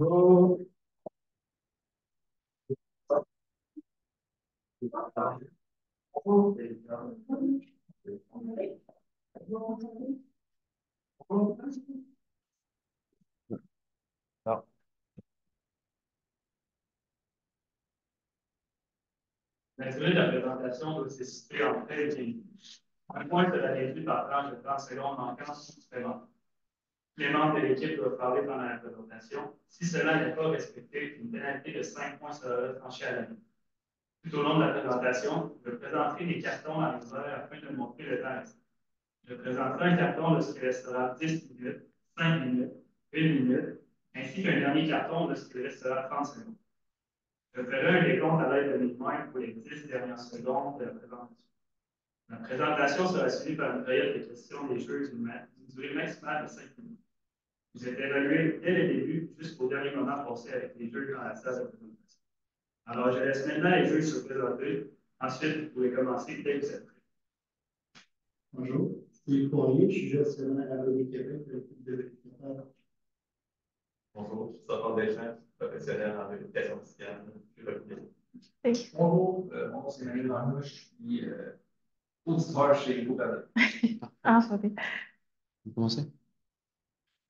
Alors, L'intérêt de la présentation doit se situer en fait un point de la réduit par tranche de 30 secondes en 15 supplémentaires. Les membres de l'équipe doivent parler pendant la présentation. Si cela n'est pas respecté, une pénalité de 5 points sera tranchée à la vie. Tout au long de la présentation, je présenterai des cartons dans les heures afin de montrer le temps restant. Je présenterai un carton lorsqu'il restera 10 minutes, 5 minutes, 1 minute, ainsi qu'un dernier carton lorsqu'il restera 30 secondes. Je ferai un décompte à l'aide de mes mains pour les 10 dernières secondes de la présentation. La présentation sera suivie par une période de questions des jeux d'une durée maximale de 5 minutes. Vous êtes évalué dès le début jusqu'au dernier moment passé avec les jeux dans la salle de présentation. Alors, je laisse maintenant les jeux se présenter. Ensuite, vous pouvez commencer dès que vous êtes prêt. Bonjour, Steve Poirier, je suis gestionnaire à l'Audi Québec de l'équipe de vérificateurs. bonjour, Christophe Deschamps, professionnel en vérification fiscale. Bonjour, mon nom c'est Emmanuel Arnaud, je suis auditeur chez Google. Enchanté. Vous commencez?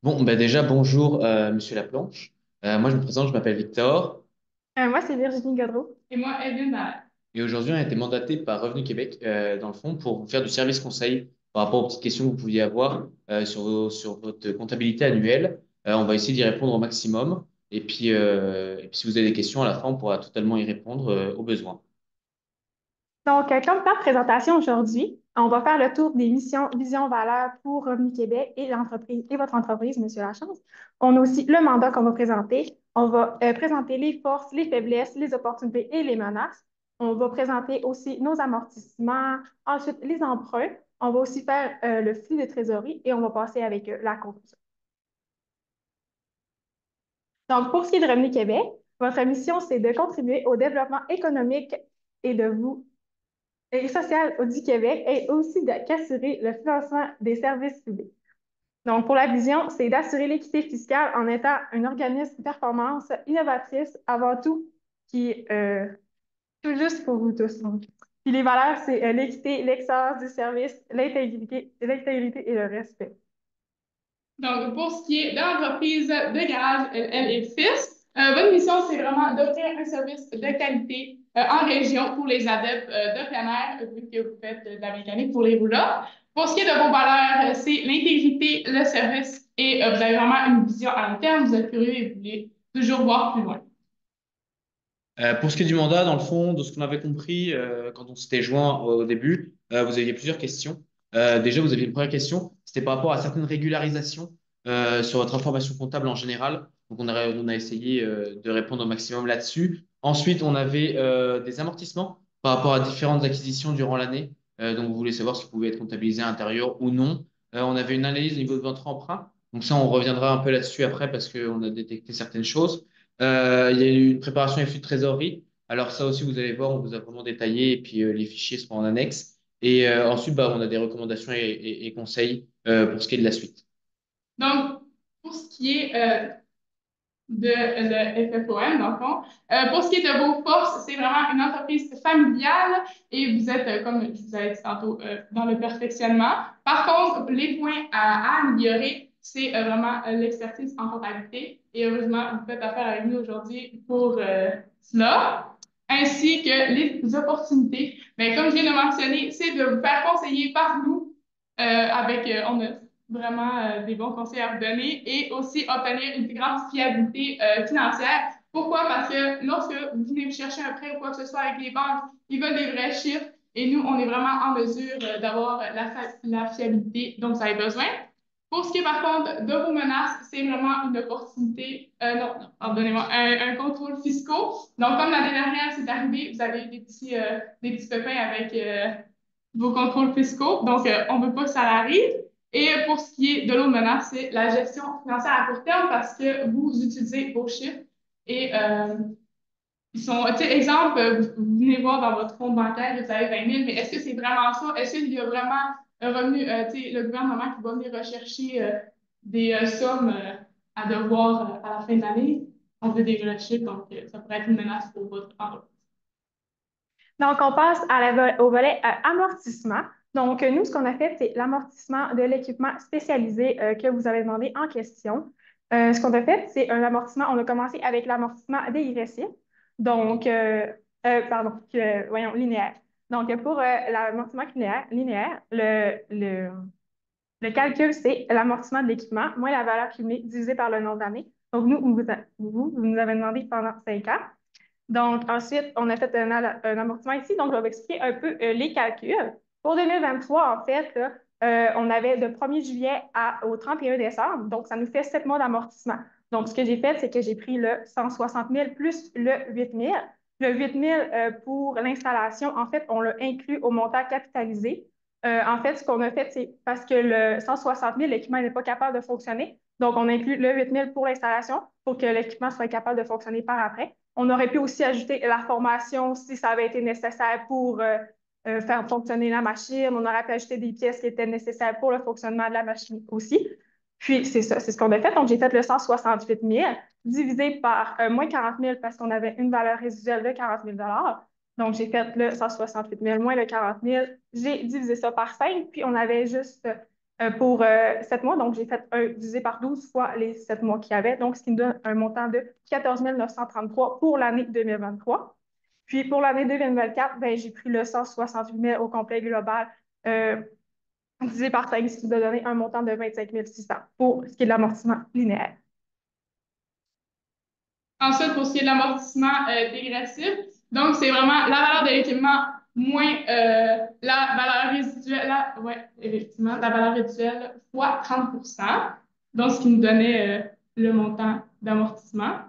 Bon, bah déjà, bonjour, Monsieur Laplanche. Moi, je me présente, je m'appelle Victor. Moi, c'est Virginie Godreau. Et moi, Evelyne Dallaire. Et aujourd'hui, on a été mandaté par Revenu Québec, dans le fond, pour vous faire du service conseil par rapport aux petites questions que vous pouviez avoir sur votre comptabilité annuelle. On va essayer d'y répondre au maximum. Et puis, si vous avez des questions à la fin, on pourra totalement y répondre au besoin. Donc, comme plan de présentation aujourd'hui, on va faire le tour des missions, visions, valeurs pour Revenu Québec et l'entreprise et votre entreprise, Monsieur Lachance. On a aussi le mandat qu'on va présenter. On va présenter les forces, les faiblesses, les opportunités et les menaces. On va présenter aussi nos amortissements, ensuite les emprunts. On va aussi faire le flux de trésorerie et on va passer avec la conclusion. Donc, pour ce qui est de Revenu Québec, votre mission, c'est de contribuer au développement économique et social du Québec et aussi d'assurer le financement des services publics. Donc, pour la vision, c'est d'assurer l'équité fiscale en étant un organisme de performance innovatrice avant tout qui est tout juste pour vous tous. Donc. Puis les valeurs, c'est l'équité, l'excellence du service, l'intégrité et le respect. Donc, pour ce qui est de l'entreprise de garage, elle et Fils, votre mission, c'est vraiment d'offrir un service de qualité en région pour les adeptes de plein air, vu que vous faites de la mécanique pour les roulots. Pour ce qui est de vos valeurs, c'est l'intégrité, le service et vous avez vraiment une vision à long terme, vous êtes curieux et vous voulez toujours voir plus loin. Pour ce qui est du mandat, dans le fond, de ce qu'on avait compris quand on s'était joint au début, vous aviez plusieurs questions. Déjà, vous aviez une première question, c'était par rapport à certaines régularisations sur votre information comptable en général. Donc, on a essayé de répondre au maximum là-dessus. Ensuite, on avait des amortissements par rapport à différentes acquisitions durant l'année. Donc, vous voulez savoir ce qui pouvait être comptabilisé à l'intérieur ou non. On avait une analyse au niveau de votre emprunt. Donc, ça, on reviendra un peu là-dessus après parce qu'on a détecté certaines choses. Il y a eu une préparation et flux de trésorerie. Alors ça aussi, vous allez voir, on vous a vraiment détaillé et puis les fichiers seront en annexe. Et ensuite, bah, on a des recommandations et conseils pour ce qui est de la suite. Donc, pour ce qui est de le FFOM, dans le fond. Pour ce qui est de vos forces, c'est vraiment une entreprise familiale et vous êtes, comme je vous avais dit tantôt, dans le perfectionnement. Par contre, les points à améliorer, c'est vraiment l'expertise en comptabilité. Et heureusement, vous faites affaire avec nous aujourd'hui pour cela, ainsi que les opportunités. Mais comme je viens de mentionner, c'est de vous faire conseiller par nous on a vraiment des bons conseils à vous donner et aussi obtenir une plus grande fiabilité financière. Pourquoi? Parce que lorsque vous venez chercher un prêt ou quoi que ce soit avec les banques, ils veulent des vrais chiffres et nous, on est vraiment en mesure d'avoir la fiabilité dont vous avez besoin. Pour ce qui est par contre de vos menaces, c'est vraiment une opportunité, non, pardonnez-moi, un contrôle fiscaux. Donc, comme l'année dernière, c'est arrivé, vous avez des petits pépins avec vos contrôles fiscaux. Donc, on ne veut pas que ça arrive. Et pour ce qui est de l'autre menace, c'est la gestion financière à court terme parce que vous utilisez vos chiffres et ils sont, tu sais, exemple, vous venez voir dans votre compte bancaire, vous avez 20 000, mais est-ce que c'est vraiment ça? Est-ce qu'il y a vraiment un revenu, tu sais, le gouvernement qui va venir rechercher des sommes à devoir à la fin de l'année? on veut des relationships, donc ça pourrait être une menace pour votre entreprise. Donc, on passe au volet amortissement. Donc, nous, ce qu'on a fait, c'est l'amortissement de l'équipement spécialisé que vous avez demandé en question. Ce qu'on a fait, c'est un amortissement. On a commencé avec l'amortissement dégressif. Donc, voyons, linéaire. Donc, pour l'amortissement linéaire, le calcul, c'est l'amortissement de l'équipement moins la valeur cumulée divisée par le nombre d'années. Donc, nous, vous nous avez demandé pendant 5 ans. Donc, ensuite, on a fait un amortissement ici. Donc, je vais vous expliquer un peu les calculs. Pour 2023, en fait, là, on avait de 1er juillet au 31 décembre. Donc, ça nous fait 7 mois d'amortissement. Donc, ce que j'ai fait, c'est que j'ai pris le 160 000 plus le 8 000. Le 8 000 pour l'installation, en fait, on l'a inclus au montant capitalisé. En fait, ce qu'on a fait, c'est parce que le 160 000, l'équipement n'est pas capable de fonctionner. Donc, on inclut le 8 000 pour l'installation pour que l'équipement soit capable de fonctionner par après. On aurait pu aussi ajouter la formation si ça avait été nécessaire pour faire fonctionner la machine. On aurait pu ajouter des pièces qui étaient nécessaires pour le fonctionnement de la machine aussi. Puis, c'est ça, c'est ce qu'on a fait. Donc, j'ai fait le 168 000 divisé par moins 40 000 parce qu'on avait une valeur résiduelle de 40 000 Donc, j'ai fait le 168 000 moins le 40 000. J'ai divisé ça par 5, puis on avait juste pour 7 mois. Donc, j'ai fait divisé par 12 fois les 7 mois qu'il y avait. Donc, ce qui me donne un montant de 14 933 pour l'année 2023. Puis, pour l'année 2024, ben, j'ai pris le 168 000 au complet global divisé par 5, ce qui me donne un montant de 25 600 pour ce qui est de l'amortissement linéaire. Ensuite, pour ce qui est de l'amortissement dégressif, donc c'est vraiment la valeur de l'équipement moins la valeur résiduelle, effectivement, la valeur résiduelle fois 30 donc ce qui nous donnait le montant d'amortissement.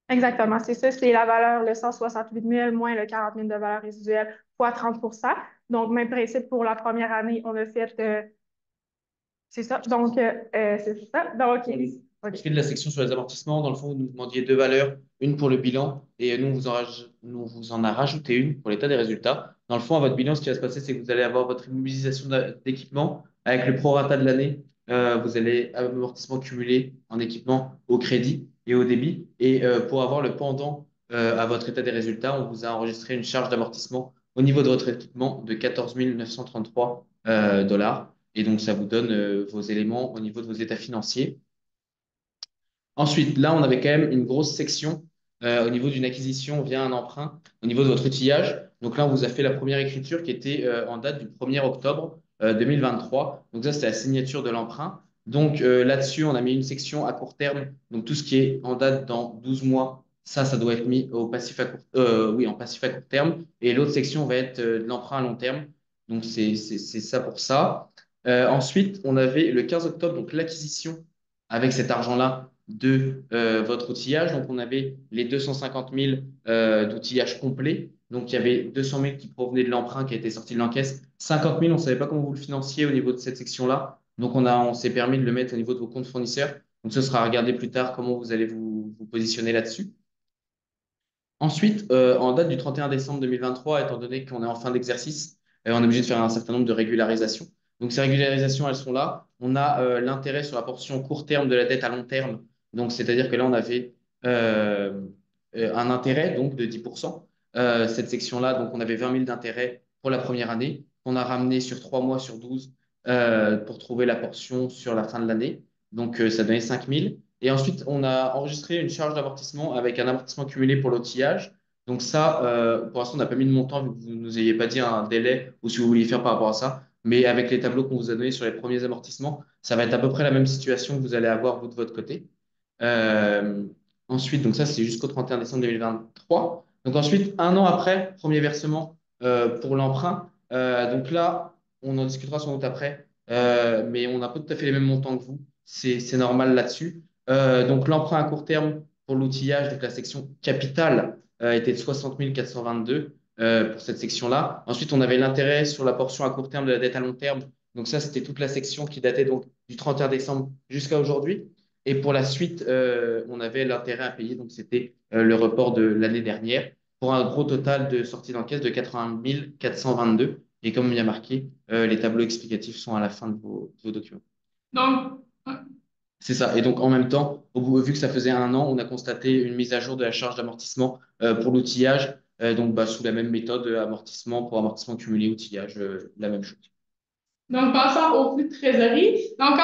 Exactement, c'est ça, c'est la valeur, le 168 000 moins le 40 000 de valeur résiduelle fois 30 Donc, même principe pour la première année, on a fait, c'est ça, donc c'est ça. Donc, Pour ce qui est de la section sur les amortissements, dans le fond, vous nous demandiez deux valeurs, une pour le bilan et nous, nous vous en a rajouté une pour l'état des résultats. Dans le fond, à votre bilan, ce qui va se passer, c'est que vous allez avoir votre immobilisation d'équipement avec le prorata de l'année. Vous allez amortissement cumulé en équipement au crédit et au débit. Et pour avoir le pendant à votre état des résultats, on vous a enregistré une charge d'amortissement au niveau de votre équipement de 14 933 dollars. Et donc, ça vous donne vos éléments au niveau de vos états financiers. Ensuite, là, on avait quand même une grosse section au niveau d'une acquisition via un emprunt, au niveau de votre outillage. Donc là, on vous a fait la première écriture qui était en date du 1er octobre 2023. Donc ça, c'est la signature de l'emprunt. Donc là-dessus, on a mis une section à court terme. Donc tout ce qui est en date dans 12 mois, ça doit être mis au passif en passif à court terme. Et l'autre section va être de l'emprunt à long terme. Donc c'est ça pour ça. Ensuite, on avait le 15 octobre, donc l'acquisition avec cet argent-là de votre outillage. Donc, on avait les 250 000 d'outillage complet. Donc, il y avait 200 000 qui provenaient de l'emprunt qui a été sorti de l'encaisse. 50 000, on ne savait pas comment vous le financiez au niveau de cette section-là. Donc, on s'est permis de le mettre au niveau de vos comptes fournisseurs. Donc, ce sera à regarder plus tard comment vous allez vous positionner là-dessus. Ensuite, en date du 31 décembre 2023, étant donné qu'on est en fin d'exercice, on est obligé de faire un certain nombre de régularisations. Donc, ces régularisations, elles sont là. On a l'intérêt sur la portion court terme de la dette à long terme. Donc, c'est-à-dire que là, on avait un intérêt donc, de 10%. Cette section-là, donc, on avait 20 000 d'intérêt pour la première année. On a ramené sur 3 mois sur 12 pour trouver la portion sur la fin de l'année. Donc, ça donnait 5 000. Et ensuite, on a enregistré une charge d'amortissement avec un amortissement cumulé pour l'outillage. Donc ça, pour l'instant, on n'a pas mis de montant vu que vous ne nous ayez pas dit un délai ou si vous vouliez faire par rapport à ça. Mais avec les tableaux qu'on vous a donnés sur les premiers amortissements, ça va être à peu près la même situation que vous allez avoir vous de votre côté. Euh, Ensuite, donc ça, c'est jusqu'au 31 décembre 2023. Donc ensuite, un an après, premier versement pour l'emprunt. Donc là, on en discutera sans doute après, mais on n'a pas tout à fait les mêmes montants que vous. C'est normal là-dessus. Donc l'emprunt à court terme pour l'outillage, donc la section capitale, était de 60 422 pour cette section-là. Ensuite, on avait l'intérêt sur la portion à court terme de la dette à long terme. Donc ça, c'était toute la section qui datait donc du 31 décembre jusqu'à aujourd'hui. Et pour la suite, on avait l'intérêt à payer, donc c'était le report de l'année dernière, pour un gros total de sortie d'encaisse de 80 422. Et comme il y a marqué, les tableaux explicatifs sont à la fin de vos documents. Donc, C'est ça. Et donc, en même temps, vu que ça faisait un an, on a constaté une mise à jour de la charge d'amortissement pour l'outillage. Donc, bah, sous la même méthode, amortissement pour amortissement cumulé, outillage, la même chose. Donc, passons au flux de trésorerie. Donc,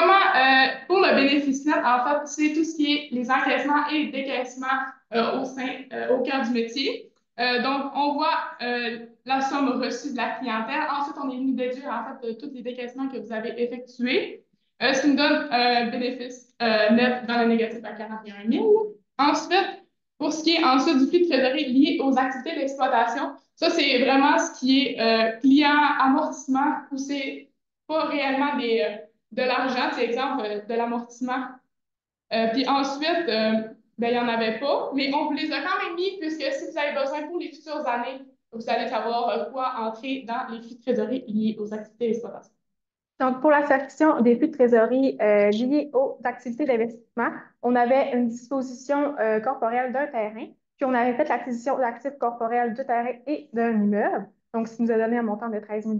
pour le bénéfice net, en fait, c'est tout ce qui est les encaissements et les décaissements au cœur du métier. Donc, on voit la somme reçue de la clientèle. Ensuite, on est venu déduire, en fait, tous les décaissements que vous avez effectués, ce qui nous donne un bénéfice net dans le négatif à 41 000. Ensuite, pour ce qui est ensuite du flux de trésorerie lié aux activités d'exploitation, ça, c'est vraiment ce qui est client amortissement, où c'est pas réellement de l'argent, c'est exemple de l'amortissement. Puis ensuite, ben, il n'y en avait pas, mais on vous les a quand même mis, puisque si vous avez besoin pour les futures années, vous allez savoir quoi entrer dans les flux de trésorerie liés aux activités d'exploitation. Donc, pour la section des flux de trésorerie liés aux activités d'investissement, on avait une disposition corporelle d'un terrain, puis on avait fait l'acquisition d'actifs corporels du terrain et d'un immeuble, donc ce qui nous a donné un montant de 13 000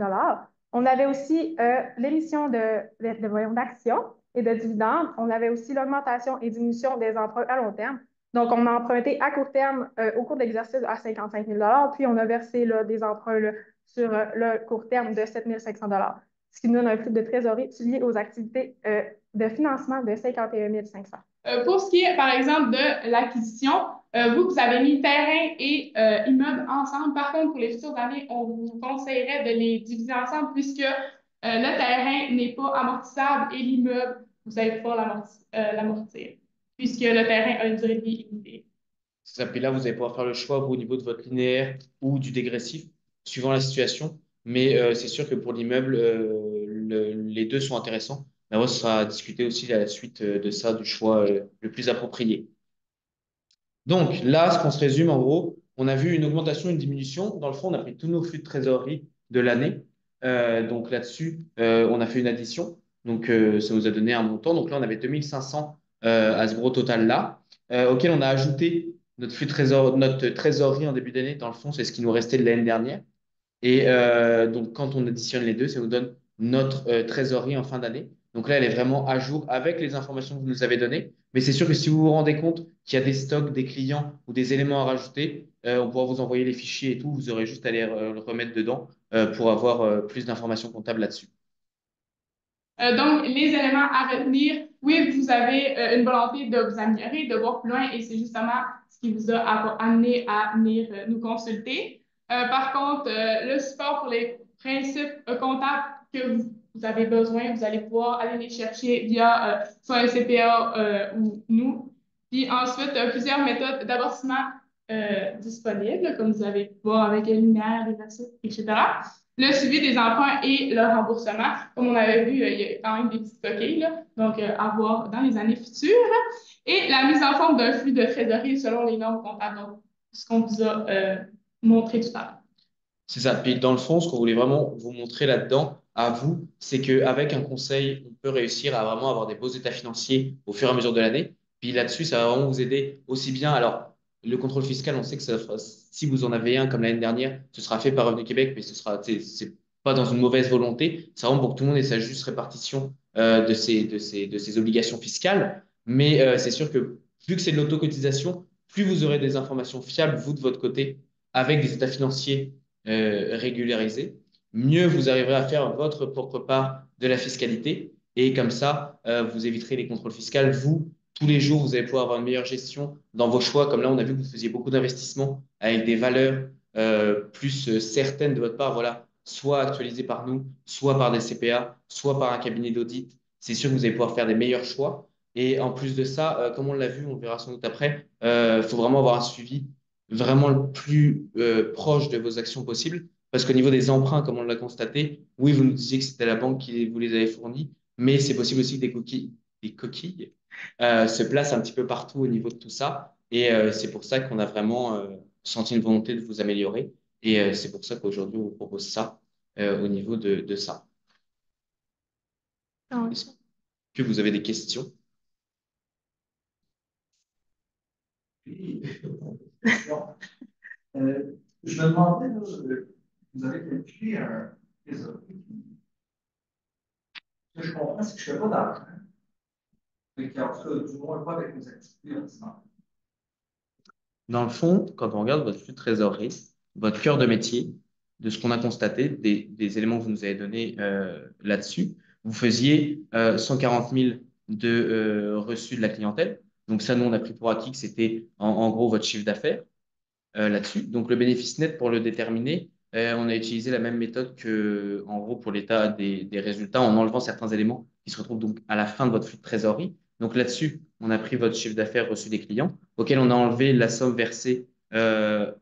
On avait aussi l'émission d'actions et de dividendes. On avait aussi l'augmentation et diminution des emprunts à long terme. Donc, on a emprunté à court terme au cours de l'exercice à 55 000 puis on a versé là, des emprunts là, sur le court terme de 7 500 ce qui nous donne un flux de trésorerie lié aux activités de financement de 51 500. Pour ce qui est, par exemple, de l'acquisition, vous avez mis terrain et immeuble ensemble. Par contre, pour les futures années, on vous conseillerait de les diviser ensemble puisque le terrain n'est pas amortissable et l'immeuble, vous allez pouvoir l'amortir puisque le terrain a une durée de vie limitée. C'est ça. Puis là, vous allez pouvoir faire le choix vous, au niveau de votre linéaire ou du dégressif, suivant la situation. Mais c'est sûr que pour l'immeuble, les deux sont intéressants. Mais on sera discuté aussi à la suite de ça, du choix le plus approprié. Donc là, ce qu'on se résume, en gros, on a vu une augmentation, une diminution. Dans le fond, on a pris tous nos flux de trésorerie de l'année. Donc là-dessus, on a fait une addition. Donc ça nous a donné un montant. Donc là, on avait 2500 à ce gros total-là, auquel on a ajouté notre trésorerie en début d'année. Dans le fond, c'est ce qui nous restait de l'année dernière. Et donc, quand on additionne les deux, ça nous donne notre trésorerie en fin d'année. Donc là, elle est vraiment à jour avec les informations que vous nous avez données. Mais c'est sûr que si vous vous rendez compte qu'il y a des stocks, des clients ou des éléments à rajouter, on pourra vous envoyer les fichiers et tout. Vous aurez juste à les le remettre dedans pour avoir plus d'informations comptables là-dessus. Donc, les éléments à retenir, oui, vous avez une volonté de vous améliorer, de voir plus loin, et c'est justement ce qui vous a amené à venir nous consulter. Par contre, le support pour les principes comptables que vous avez besoin, vous allez pouvoir aller les chercher via soit un CPA ou nous. Puis ensuite, plusieurs méthodes d'amortissement disponibles, comme vous allez voir avec les lumières, les recettes, etc. Le suivi des emprunts et le remboursement. Comme on avait vu, il y a quand même des petites coquilles, là, donc à voir dans les années futures. Et la mise en forme d'un flux de trésorerie selon les normes comptables, donc ce qu'on vous a montré tout à l'heure. C'est ça. Puis dans le fond, ce qu'on voulait vraiment vous montrer là-dedans, à vous, c'est qu'avec un conseil, on peut réussir à vraiment avoir des beaux états financiers au fur et à mesure de l'année. Puis là-dessus, ça va vraiment vous aider aussi bien. Alors, le contrôle fiscal, on sait que si vous en avez un comme l'année dernière, ce sera fait par Revenu Québec, mais c'est pas dans une mauvaise volonté. C'est vraiment pour que tout le monde ait sa juste répartition de ses obligations fiscales. Mais c'est sûr que vu que c'est de l'autocotisation, plus vous aurez des informations fiables, vous, de votre côté, avec des états financiers régularisé, mieux vous arriverez à faire votre propre part de la fiscalité. Et comme ça, vous éviterez les contrôles fiscaux. Vous, tous les jours, vous allez pouvoir avoir une meilleure gestion dans vos choix. Comme là, on a vu que vous faisiez beaucoup d'investissements avec des valeurs plus certaines de votre part. Voilà, soit actualisées par nous, soit par des CPA, soit par un cabinet d'audit. C'est sûr que vous allez pouvoir faire des meilleurs choix. Et en plus de ça, comme on l'a vu, on le verra sans doute après, il faut vraiment avoir un suivi vraiment le plus proche de vos actions possibles. Parce qu'au niveau des emprunts, comme on l'a constaté, oui, vous nous disiez que c'était la banque qui vous les avait fournis, mais c'est possible aussi que des coquilles se placent un petit peu partout au niveau de tout ça. Et c'est pour ça qu'on a vraiment senti une volonté de vous améliorer. Et c'est pour ça qu'aujourd'hui, on vous propose ça au niveau de ça. Est-ce que vous avez des questions? Oui. Je me demandais, là, vous avez calculé un trésorerie. Ce que je comprends, c'est que je ne fais pas d'argent. mais qui, en tout cas, du moins pas avec nos activités ordinaires. Dans le fond, quand on regarde votre flux de trésorerie, votre cœur de métier, de ce qu'on a constaté, des éléments que vous nous avez donnés là-dessus, vous faisiez 140 000 de reçus de la clientèle. Donc ça, nous, on a pris pour acquis que c'était en gros votre chiffre d'affaires là-dessus. Donc le bénéfice net, pour le déterminer, on a utilisé la même méthode que, en gros, pour l'état des résultats, en enlevant certains éléments qui se retrouvent donc à la fin de votre flux de trésorerie. Donc là-dessus, on a pris votre chiffre d'affaires reçu des clients, auquel on a enlevé la somme versée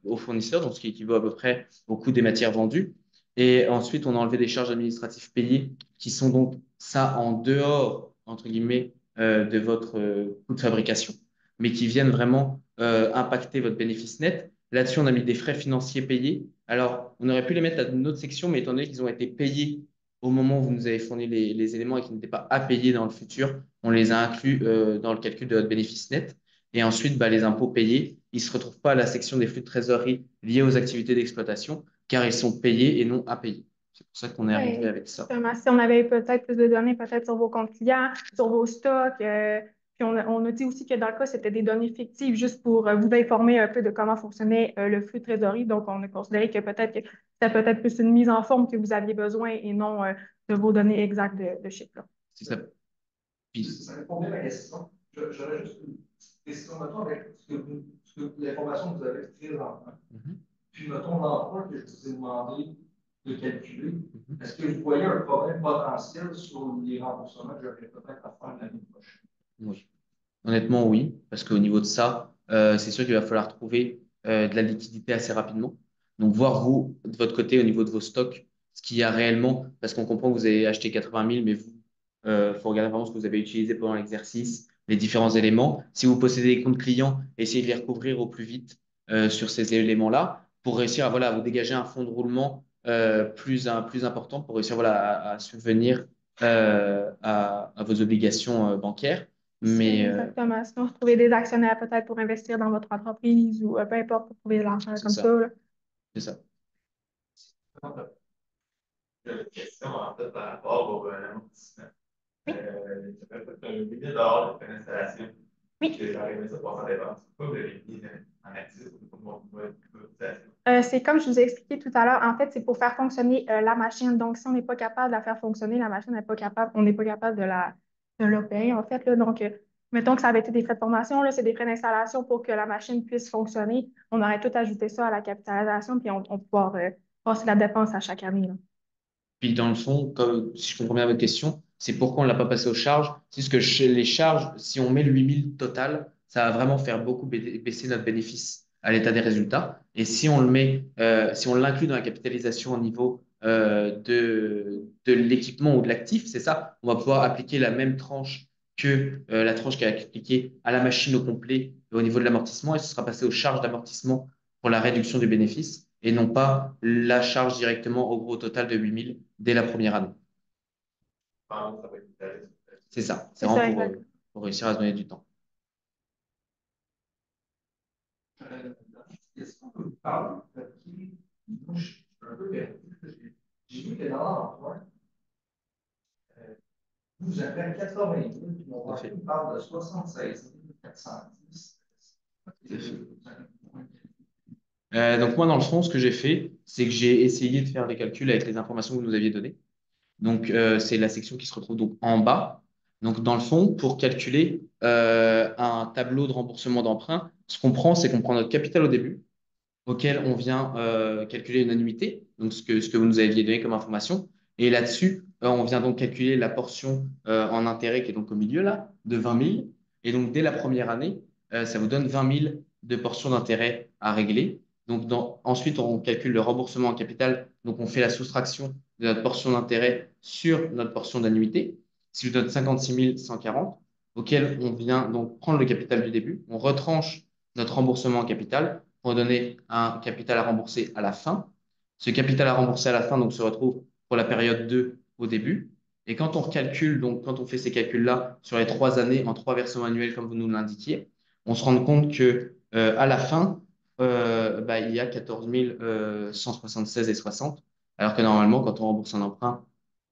aux fournisseurs, donc ce qui équivaut à peu près au coût des matières vendues. Et ensuite, on a enlevé des charges administratives payées, qui sont donc ça en dehors, entre guillemets, de votre coût de fabrication, mais qui viennent vraiment impacter votre bénéfice net. Là-dessus, on a mis des frais financiers payés. Alors, on aurait pu les mettre à une autre section, mais étant donné qu'ils ont été payés au moment où vous nous avez fourni les éléments et qu'ils n'étaient pas à payer dans le futur, on les a inclus dans le calcul de votre bénéfice net. Et ensuite, bah, les impôts payés, ils ne se retrouvent pas à la section des flux de trésorerie liés aux activités d'exploitation, car ils sont payés et non à payer. C'est pour ça qu'on est arrivé Oui, avec ça. justement, si on avait peut-être plus de données, peut-être sur vos comptes clients, sur vos stocks, puis on a dit aussi que dans le cas, c'était des données fictives juste pour vous informer un peu de comment fonctionnait le flux de trésorerie. Donc, on a considéré que peut-être que c'était peut-être plus une mise en forme que vous aviez besoin et non de vos données exactes de chiffres, là. C'est ça. Puis, Ça répond bien à ma question. J'aurais juste une petite question, mettons, avec l'information que vous avez présentement. Puis, mettons, l'emploi que je vous ai demandé de calculer, est-ce que vous voyez un problème potentiel sur les remboursements que j'aurais peut-être à faire l'année prochaine? oui. Honnêtement, oui, parce qu'au niveau de ça, c'est sûr qu'il va falloir trouver de la liquidité assez rapidement. Donc, voir vous, de votre côté, au niveau de vos stocks, ce qu'il y a réellement, parce qu'on comprend que vous avez acheté 80 000, mais vous, faut regarder vraiment ce que vous avez utilisé pendant l'exercice, les différents éléments. Si vous possédez des comptes clients, essayez de les recouvrir au plus vite sur ces éléments-là pour réussir à, voilà, à vous dégager un fonds de roulement plus important pour réussir voilà, à subvenir à vos obligations bancaires. C'est Mais exactement. Sinon, trouver des actionnaires peut-être pour investir dans votre entreprise ou peu importe, pour trouver de l'argent c'est comme ça, ça, là. c'est ça. J'ai une question en fait par rapport au amortissement. Ça fait peut-être un millier de installation. Oui. J'aurais aimé ça pour en dépense. Pourquoi vous l'avez mis en actif pour mon utilisation? C'est comme je vous ai expliqué tout à l'heure, en fait, c'est pour faire fonctionner la machine. Donc, si on n'est pas capable de la faire fonctionner, la machine n'est pas capable, on n'est pas capable de l'opérer, en fait, là. Donc, mettons que ça avait été des frais de formation, là, c'est des frais d'installation pour que la machine puisse fonctionner. On aurait tout ajouté ça à la capitalisation, puis on pouvoir passer la dépense à chaque année, là. Puis dans le fond, comme, si je comprends bien votre question, c'est pourquoi on ne l'a pas passé aux charges. C'est ce que chez les charges, si on met le 8000 total, ça va vraiment faire beaucoup baisser notre bénéfice à l'état des résultats. Et si on le met, si on l'inclut dans la capitalisation au niveau de l'équipement ou de l'actif, c'est ça, on va pouvoir appliquer la même tranche que la tranche qui est appliquée à la machine au complet au niveau de l'amortissement et ce sera passé aux charges d'amortissement pour la réduction du bénéfice et non pas la charge directement au gros total de 8000 dès la première année. Ah, ça va être intéressant. C'est ça. C'est C'est ça, vraiment exact. pour réussir à se donner du temps. Est-ce qu'on peut parler de qui? Moi, je suis un peu perdu. J'ai vu que dans l'emploi, vous avez 80 000, puis mon Tout à fait. marché parle de 76 410. Tout à fait. Donc moi, dans le fond, ce que j'ai fait, c'est que j'ai essayé de faire des calculs avec les informations que vous nous aviez données. Donc, c'est la section qui se retrouve donc en bas. Donc, dans le fond, pour calculer un tableau de remboursement d'emprunt, ce qu'on prend, c'est qu'on prend notre capital au début, auquel on vient calculer une annuité, donc ce que vous nous aviez donné comme information. Et là-dessus, on vient donc calculer la portion en intérêt qui est donc au milieu là, de 20 000. Et donc, dès la première année, ça vous donne 20 000 de portion d'intérêt à régler. Donc, ensuite, on calcule le remboursement en capital. Donc, on fait la soustraction de notre portion d'intérêt sur notre portion d'annuité, ce qui nous donne 56 140, auquel on vient donc prendre le capital du début, on retranche notre remboursement en capital pour donner un capital à rembourser à la fin. Ce capital à rembourser à la fin donc, se retrouve pour la période 2 au début. Et quand on recalcule, donc quand on fait ces calculs-là sur les 3 années en 3 versements annuels, comme vous nous l'indiquiez, on se rend compte que à la fin, il y a 14 176 et 60, alors que normalement, quand on rembourse un emprunt,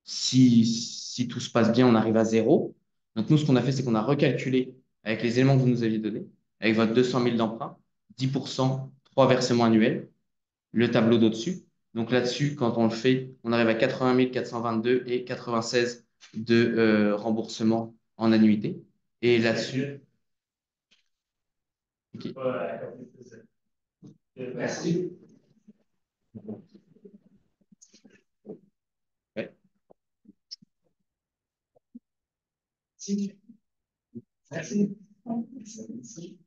si tout se passe bien, on arrive à zéro. Donc, nous, ce qu'on a fait, c'est qu'on a recalculé avec les éléments que vous nous aviez donnés, avec votre 200 000 d'emprunt, 10%, 3 versements annuels, le tableau d'au-dessus. Donc là-dessus, quand on le fait, on arrive à 80 422 et 96 de remboursement en annuité. Et là-dessus. Okay. Merci. Ouais. Merci. Merci.